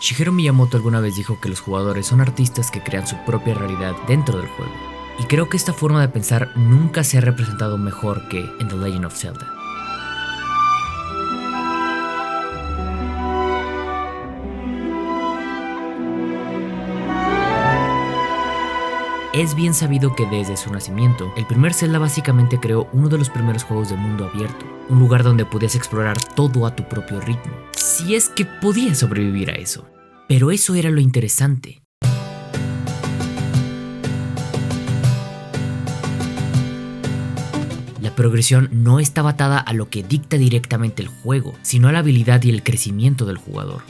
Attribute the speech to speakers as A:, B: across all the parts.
A: Shigeru Miyamoto alguna vez dijo que los jugadores son artistas que crean su propia realidad dentro del juego, y creo que esta forma de pensar nunca se ha representado mejor que en The Legend of Zelda. Es bien sabido que desde su nacimiento, el primer Zelda básicamente creó uno de los primeros juegos de mundo abierto, un lugar donde podías explorar todo a tu propio ritmo, si es que podías sobrevivir a eso. Pero eso era lo interesante. La progresión no estaba atada a lo que dicta directamente el juego, sino a la habilidad y el crecimiento del jugador.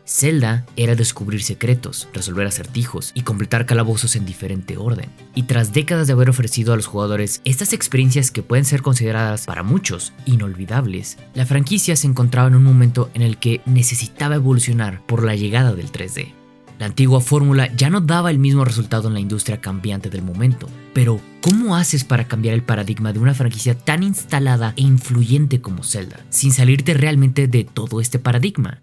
A: Zelda era descubrir secretos, resolver acertijos y completar calabozos en diferente orden. Y tras décadas de haber ofrecido a los jugadores estas experiencias que pueden ser consideradas para muchos inolvidables, la franquicia se encontraba en un momento en el que necesitaba evolucionar por la llegada del 3D. La antigua fórmula ya no daba el mismo resultado en la industria cambiante del momento. Pero, ¿cómo haces para cambiar el paradigma de una franquicia tan instalada e influyente como Zelda, sin salirte realmente de todo este paradigma?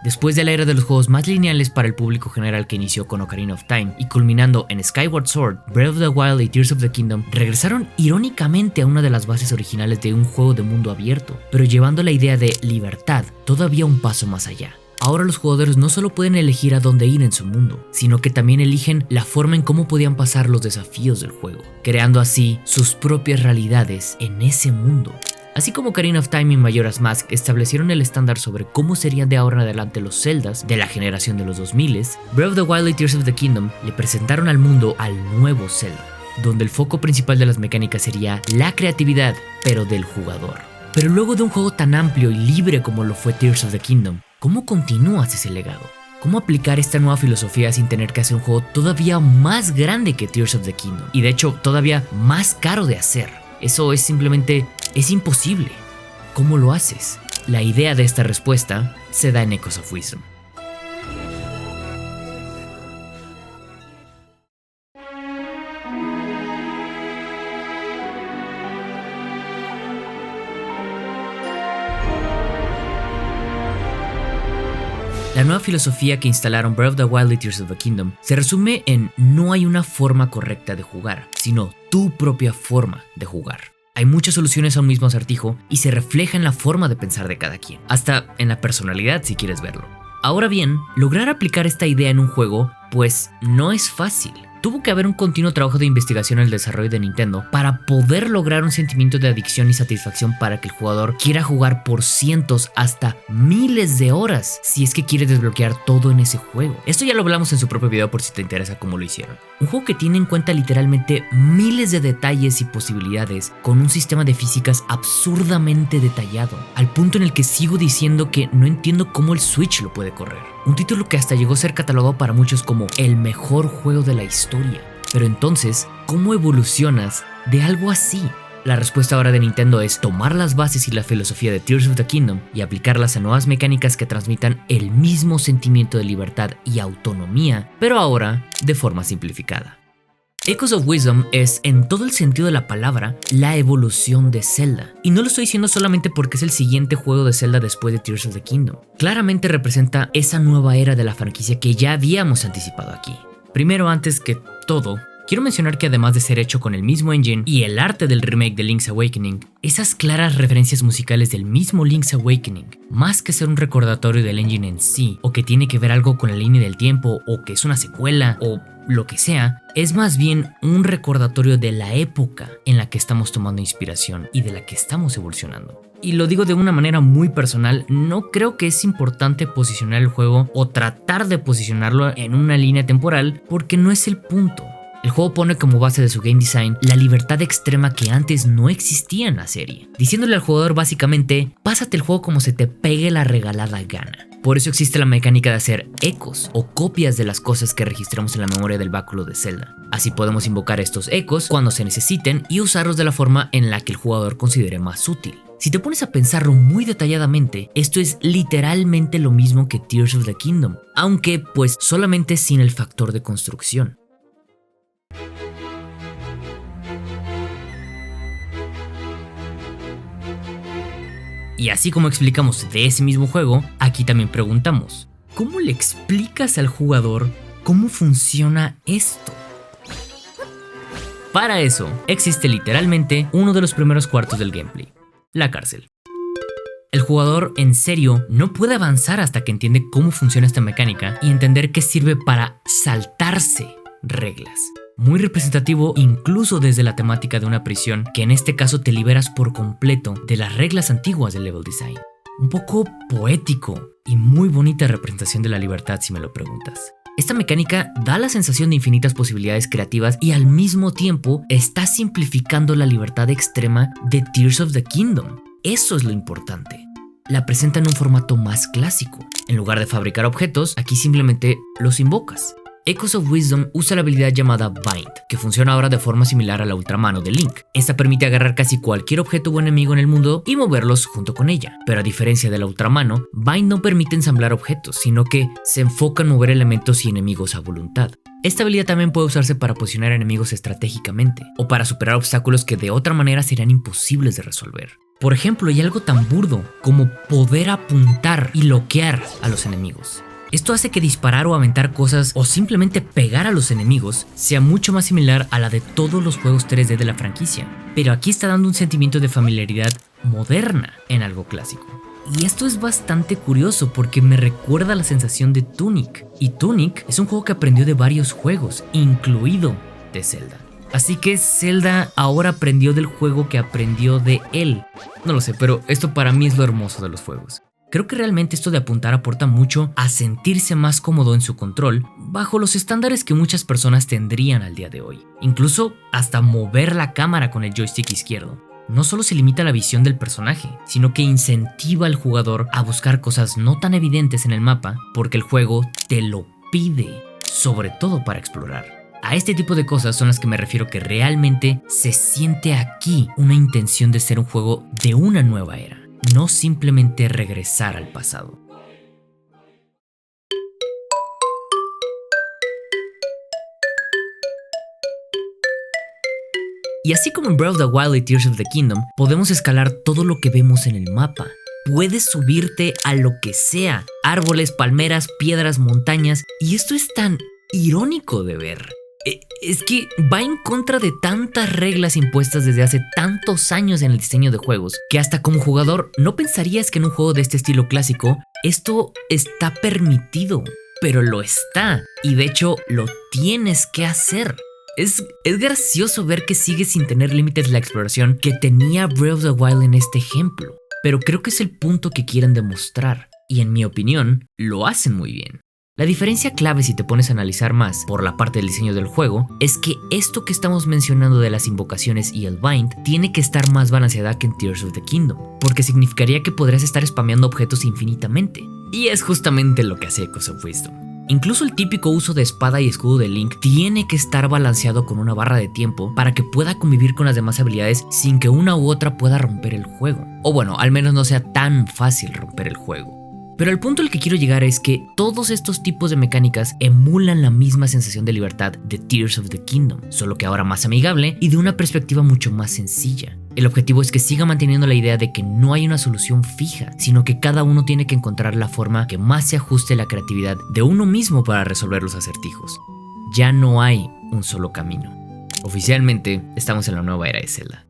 A: Después de la era de los juegos más lineales para el público general que inició con Ocarina of Time y culminando en Skyward Sword, Breath of the Wild y Tears of the Kingdom, regresaron irónicamente a una de las bases originales de un juego de mundo abierto, pero llevando la idea de libertad todavía un paso más allá. Ahora los jugadores no solo pueden elegir a dónde ir en su mundo, sino que también eligen la forma en cómo podían pasar los desafíos del juego, creando así sus propias realidades en ese mundo. Así como Ocarina of Time y Majora's Mask establecieron el estándar sobre cómo serían de ahora en adelante los Zeldas de la generación de los 2000s, Breath of the Wild y Tears of the Kingdom le presentaron al mundo al nuevo Zelda, donde el foco principal de las mecánicas sería la creatividad, pero del jugador. Pero luego de un juego tan amplio y libre como lo fue Tears of the Kingdom, ¿cómo continúas ese legado? ¿Cómo aplicar esta nueva filosofía sin tener que hacer un juego todavía más grande que Tears of the Kingdom? Y de hecho, todavía más caro de hacer. Eso es imposible. ¿Cómo lo haces? La idea de esta respuesta se da en Echoes of Wisdom. La nueva filosofía que instalaron Breath of the Wild y Tears of the Kingdom se resume en no hay una forma correcta de jugar, sino tu propia forma de jugar. Hay muchas soluciones a un mismo acertijo y se refleja en la forma de pensar de cada quien, hasta en la personalidad si quieres verlo. Ahora bien, lograr aplicar esta idea en un juego, pues no es fácil. Tuvo que haber un continuo trabajo de investigación en el desarrollo de Nintendo para poder lograr un sentimiento de adicción y satisfacción para que el jugador quiera jugar por cientos hasta miles de horas si es que quiere desbloquear todo en ese juego. Esto ya lo hablamos en su propio video por si te interesa cómo lo hicieron. Un juego que tiene en cuenta literalmente miles de detalles y posibilidades con un sistema de físicas absurdamente detallado, al punto en el que sigo diciendo que no entiendo cómo el Switch lo puede correr. Un título que hasta llegó a ser catalogado para muchos como el mejor juego de la historia. Pero entonces, ¿cómo evolucionas de algo así? La respuesta ahora de Nintendo es tomar las bases y la filosofía de Tears of the Kingdom y aplicarlas a nuevas mecánicas que transmitan el mismo sentimiento de libertad y autonomía, pero ahora de forma simplificada. Echoes of Wisdom es, en todo el sentido de la palabra, la evolución de Zelda. Y no lo estoy diciendo solamente porque es el siguiente juego de Zelda después de Tears of the Kingdom. Claramente representa esa nueva era de la franquicia que ya habíamos anticipado aquí. Primero, antes que todo, quiero mencionar que además de ser hecho con el mismo engine y el arte del remake de Link's Awakening, esas claras referencias musicales del mismo Link's Awakening, más que ser un recordatorio del engine en sí, o que tiene que ver algo con la línea del tiempo, o que es una secuela, o lo que sea, es más bien un recordatorio de la época en la que estamos tomando inspiración y de la que estamos evolucionando. Y lo digo de una manera muy personal, no creo que es importante posicionar el juego o tratar de posicionarlo en una línea temporal, porque no es el punto. El juego pone como base de su game design la libertad extrema que antes no existía en la serie, diciéndole al jugador básicamente, pásate el juego como se te pegue la regalada gana. Por eso existe la mecánica de hacer ecos o copias de las cosas que registramos en la memoria del báculo de Zelda. Así podemos invocar estos ecos cuando se necesiten y usarlos de la forma en la que el jugador considere más útil. Si te pones a pensarlo muy detalladamente, esto es literalmente lo mismo que Tears of the Kingdom, aunque pues solamente sin el factor de construcción. Y así como explicamos de ese mismo juego, aquí también preguntamos, ¿cómo le explicas al jugador cómo funciona esto? Para eso, existe literalmente uno de los primeros cuartos del gameplay, la cárcel. El jugador en serio no puede avanzar hasta que entiende cómo funciona esta mecánica y entender que sirve para saltarse reglas. Muy representativo incluso desde la temática de una prisión, que en este caso te liberas por completo de las reglas antiguas del level design. Un poco poético y muy bonita representación de la libertad si me lo preguntas. Esta mecánica da la sensación de infinitas posibilidades creativas y al mismo tiempo está simplificando la libertad extrema de Tears of the Kingdom. Eso es lo importante. La presenta en un formato más clásico. En lugar de fabricar objetos, aquí simplemente los invocas. Echoes of Wisdom usa la habilidad llamada Bind, que funciona ahora de forma similar a la ultramano de Link. Esta permite agarrar casi cualquier objeto o enemigo en el mundo y moverlos junto con ella. Pero a diferencia de la ultramano, Bind no permite ensamblar objetos, sino que se enfoca en mover elementos y enemigos a voluntad. Esta habilidad también puede usarse para posicionar enemigos estratégicamente, o para superar obstáculos que de otra manera serían imposibles de resolver. Por ejemplo, hay algo tan burdo como poder apuntar y bloquear a los enemigos. Esto hace que disparar o aventar cosas o simplemente pegar a los enemigos sea mucho más similar a la de todos los juegos 3D de la franquicia, pero aquí está dando un sentimiento de familiaridad moderna en algo clásico. Y esto es bastante curioso porque me recuerda a la sensación de Tunic, y Tunic es un juego que aprendió de varios juegos, incluido de Zelda. Así que Zelda ahora aprendió del juego que aprendió de él. No lo sé, pero esto para mí es lo hermoso de los juegos. Creo que realmente esto de apuntar aporta mucho a sentirse más cómodo en su control bajo los estándares que muchas personas tendrían al día de hoy. Incluso hasta mover la cámara con el joystick izquierdo. No solo se limita a la visión del personaje, sino que incentiva al jugador a buscar cosas no tan evidentes en el mapa porque el juego te lo pide, sobre todo para explorar. A este tipo de cosas son las que me refiero, que realmente se siente aquí una intención de ser un juego de una nueva era, no simplemente regresar al pasado. Y así como en Breath of the Wild y Tears of the Kingdom, podemos escalar todo lo que vemos en el mapa. Puedes subirte a lo que sea, árboles, palmeras, piedras, montañas, y esto es tan irónico de ver. Es que va en contra de tantas reglas impuestas desde hace tantos años en el diseño de juegos, que hasta como jugador no pensarías que en un juego de este estilo clásico esto está permitido, pero lo está, y de hecho lo tienes que hacer. Es gracioso ver que sigue sin tener límites la exploración que tenía Breath of the Wild en este ejemplo, pero creo que es el punto que quieren demostrar, y en mi opinión, lo hacen muy bien. La diferencia clave, si te pones a analizar más por la parte del diseño del juego, es que esto que estamos mencionando de las invocaciones y el bind tiene que estar más balanceada que en Tears of the Kingdom, porque significaría que podrías estar spameando objetos infinitamente, y es justamente lo que hace Echoes of Wisdom. Incluso el típico uso de espada y escudo de Link tiene que estar balanceado con una barra de tiempo para que pueda convivir con las demás habilidades sin que una u otra pueda romper el juego, o bueno, al menos no sea tan fácil romper el juego. Pero el punto al que quiero llegar es que todos estos tipos de mecánicas emulan la misma sensación de libertad de Tears of the Kingdom, solo que ahora más amigable y de una perspectiva mucho más sencilla. El objetivo es que siga manteniendo la idea de que no hay una solución fija, sino que cada uno tiene que encontrar la forma que más se ajuste a la creatividad de uno mismo para resolver los acertijos. Ya no hay un solo camino. Oficialmente, estamos en la nueva era de Zelda.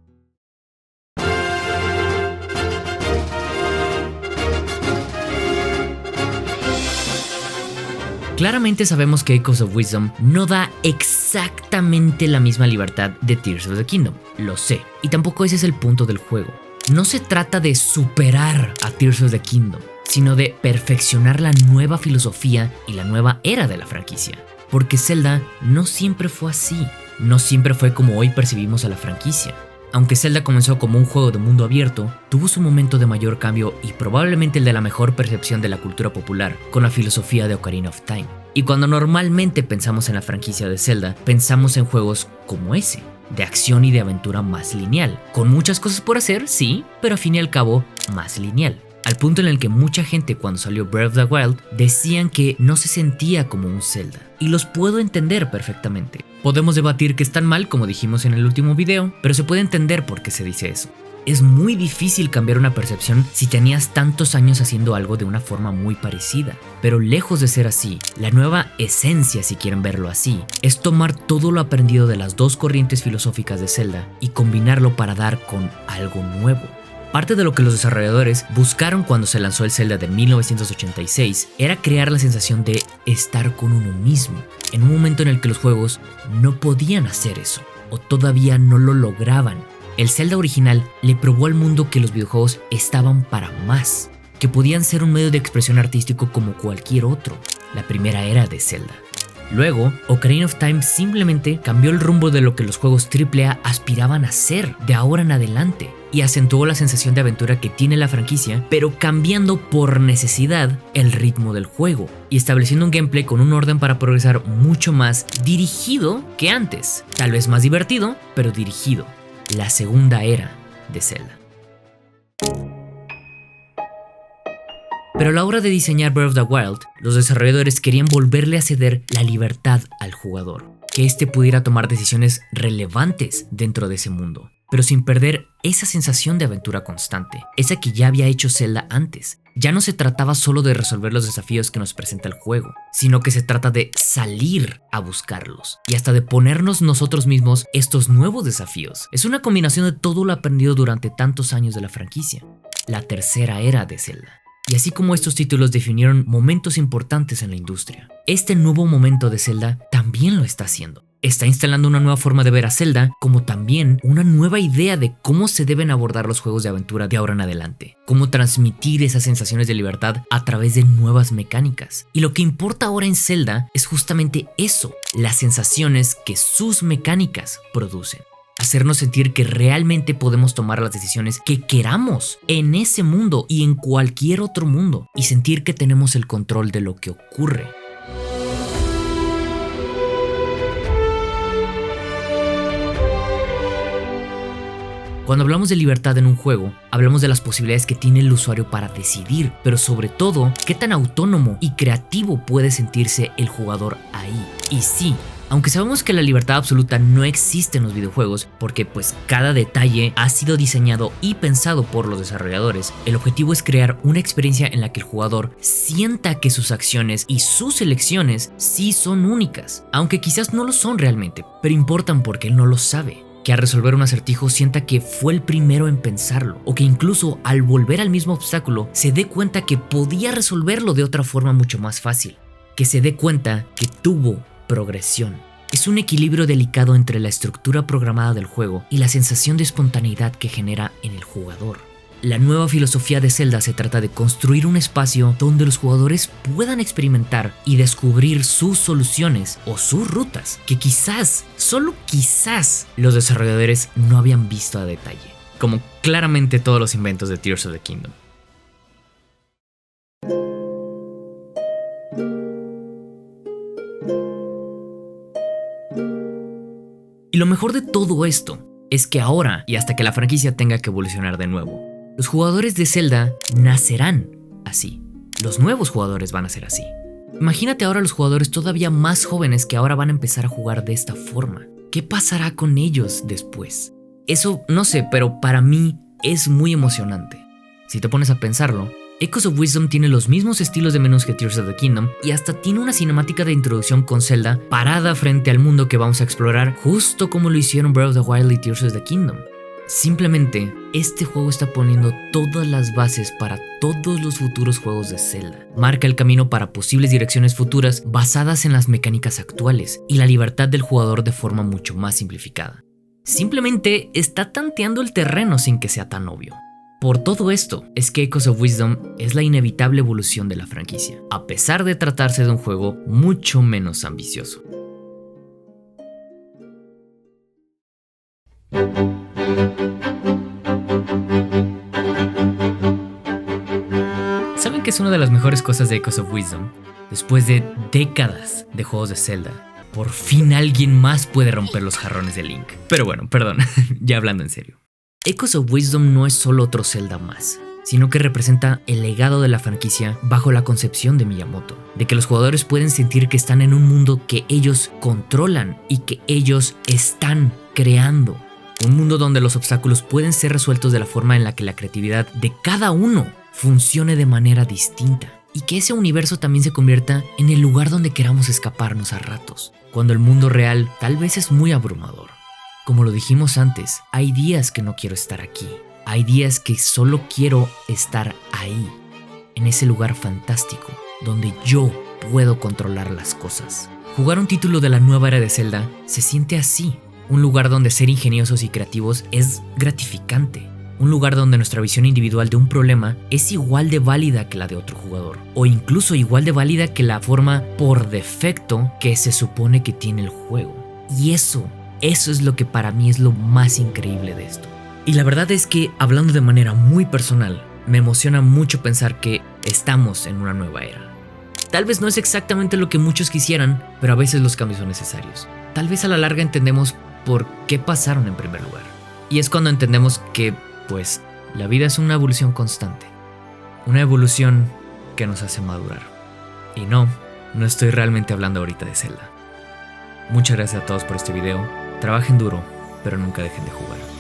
A: Claramente sabemos que Echoes of Wisdom no da exactamente la misma libertad de Tears of the Kingdom, lo sé, y tampoco ese es el punto del juego. No se trata de superar a Tears of the Kingdom, sino de perfeccionar la nueva filosofía y la nueva era de la franquicia. Porque Zelda no siempre fue así, no siempre fue como hoy percibimos a la franquicia. Aunque Zelda comenzó como un juego de mundo abierto, tuvo su momento de mayor cambio y probablemente el de la mejor percepción de la cultura popular, con la filosofía de Ocarina of Time. Y cuando normalmente pensamos en la franquicia de Zelda, pensamos en juegos como ese, de acción y de aventura más lineal, con muchas cosas por hacer, sí, pero al fin y al cabo, más lineal. Al punto en el que mucha gente cuando salió Breath of the Wild decían que no se sentía como un Zelda. Y los puedo entender perfectamente. Podemos debatir que están mal, como dijimos en el último video, pero se puede entender por qué se dice eso. Es muy difícil cambiar una percepción si tenías tantos años haciendo algo de una forma muy parecida. Pero lejos de ser así, la nueva esencia, si quieren verlo así, es tomar todo lo aprendido de las dos corrientes filosóficas de Zelda y combinarlo para dar con algo nuevo. Parte de lo que los desarrolladores buscaron cuando se lanzó el Zelda de 1986 era crear la sensación de estar con uno mismo, en un momento en el que los juegos no podían hacer eso, o todavía no lo lograban. El Zelda original le probó al mundo que los videojuegos estaban para más, que podían ser un medio de expresión artístico como cualquier otro, la primera era de Zelda. Luego, Ocarina of Time simplemente cambió el rumbo de lo que los juegos AAA aspiraban a ser de ahora en adelante y acentuó la sensación de aventura que tiene la franquicia, pero cambiando por necesidad el ritmo del juego y estableciendo un gameplay con un orden para progresar mucho más dirigido que antes, tal vez más divertido, pero dirigido. La segunda era de Zelda. Pero a la hora de diseñar Breath of the Wild, los desarrolladores querían volverle a ceder la libertad al jugador, que éste pudiera tomar decisiones relevantes dentro de ese mundo, pero sin perder esa sensación de aventura constante, esa que ya había hecho Zelda antes. Ya no se trataba solo de resolver los desafíos que nos presenta el juego, sino que se trata de salir a buscarlos y hasta de ponernos nosotros mismos estos nuevos desafíos. Es una combinación de todo lo aprendido durante tantos años de la franquicia, la tercera era de Zelda. Y así como estos títulos definieron momentos importantes en la industria, este nuevo momento de Zelda también lo está haciendo. Está instalando una nueva forma de ver a Zelda, como también una nueva idea de cómo se deben abordar los juegos de aventura de ahora en adelante, cómo transmitir esas sensaciones de libertad a través de nuevas mecánicas. Y lo que importa ahora en Zelda es justamente eso, las sensaciones que sus mecánicas producen. Hacernos sentir que realmente podemos tomar las decisiones que queramos en ese mundo y en cualquier otro mundo, y sentir que tenemos el control de lo que ocurre. Cuando hablamos de libertad en un juego, hablamos de las posibilidades que tiene el usuario para decidir, pero sobre todo, qué tan autónomo y creativo puede sentirse el jugador ahí. Y sí, aunque sabemos que la libertad absoluta no existe en los videojuegos, porque pues cada detalle ha sido diseñado y pensado por los desarrolladores, el objetivo es crear una experiencia en la que el jugador sienta que sus acciones y sus elecciones sí son únicas, aunque quizás no lo son realmente, pero importan porque él no lo sabe. Que al resolver un acertijo sienta que fue el primero en pensarlo, o que incluso al volver al mismo obstáculo se dé cuenta que podía resolverlo de otra forma mucho más fácil, que se dé cuenta que tuvo progresión. Es un equilibrio delicado entre la estructura programada del juego y la sensación de espontaneidad que genera en el jugador. La nueva filosofía de Zelda se trata de construir un espacio donde los jugadores puedan experimentar y descubrir sus soluciones o sus rutas que quizás, solo quizás, los desarrolladores no habían visto a detalle, como claramente todos los inventos de Tears of the Kingdom. Y lo mejor de todo esto es que ahora, y hasta que la franquicia tenga que evolucionar de nuevo, los jugadores de Zelda nacerán así. Los nuevos jugadores van a ser así. Imagínate ahora los jugadores todavía más jóvenes que ahora van a empezar a jugar de esta forma. ¿Qué pasará con ellos después? Eso no sé, pero para mí es muy emocionante. Si te pones a pensarlo, Echoes of Wisdom tiene los mismos estilos de menús que Tears of the Kingdom y hasta tiene una cinemática de introducción con Zelda parada frente al mundo que vamos a explorar, justo como lo hicieron Breath of the Wild y Tears of the Kingdom. Simplemente, este juego está poniendo todas las bases para todos los futuros juegos de Zelda. Marca el camino para posibles direcciones futuras basadas en las mecánicas actuales y la libertad del jugador de forma mucho más simplificada. Simplemente está tanteando el terreno sin que sea tan obvio. Por todo esto, es que Echoes of Wisdom es la inevitable evolución de la franquicia, a pesar de tratarse de un juego mucho menos ambicioso. ¿Saben qué es una de las mejores cosas de Echoes of Wisdom? Después de décadas de juegos de Zelda, por fin alguien más puede romper los jarrones de Link. Pero bueno, perdón, ya hablando en serio. Echoes of Wisdom no es solo otro Zelda más, sino que representa el legado de la franquicia bajo la concepción de Miyamoto, de que los jugadores pueden sentir que están en un mundo que ellos controlan y que ellos están creando. Un mundo donde los obstáculos pueden ser resueltos de la forma en la que la creatividad de cada uno funcione de manera distinta. Y que ese universo también se convierta en el lugar donde queramos escaparnos a ratos, cuando el mundo real tal vez es muy abrumador. Como lo dijimos antes, hay días que no quiero estar aquí. Hay días que solo quiero estar ahí, en ese lugar fantástico, donde yo puedo controlar las cosas. Jugar un título de la nueva era de Zelda se siente así. Un lugar donde ser ingeniosos y creativos es gratificante. Un lugar donde nuestra visión individual de un problema es igual de válida que la de otro jugador. O incluso igual de válida que la forma por defecto que se supone que tiene el juego. Y eso es lo que para mí es lo más increíble de esto. Y la verdad es que, hablando de manera muy personal, me emociona mucho pensar que estamos en una nueva era. Tal vez no es exactamente lo que muchos quisieran, pero a veces los cambios son necesarios. Tal vez a la larga entendemos por qué pasaron en primer lugar. Y es cuando entendemos que, pues, la vida es una evolución constante. Una evolución que nos hace madurar. Y no estoy realmente hablando ahorita de Zelda. Muchas gracias a todos por este video. Trabajen duro, pero nunca dejen de jugar.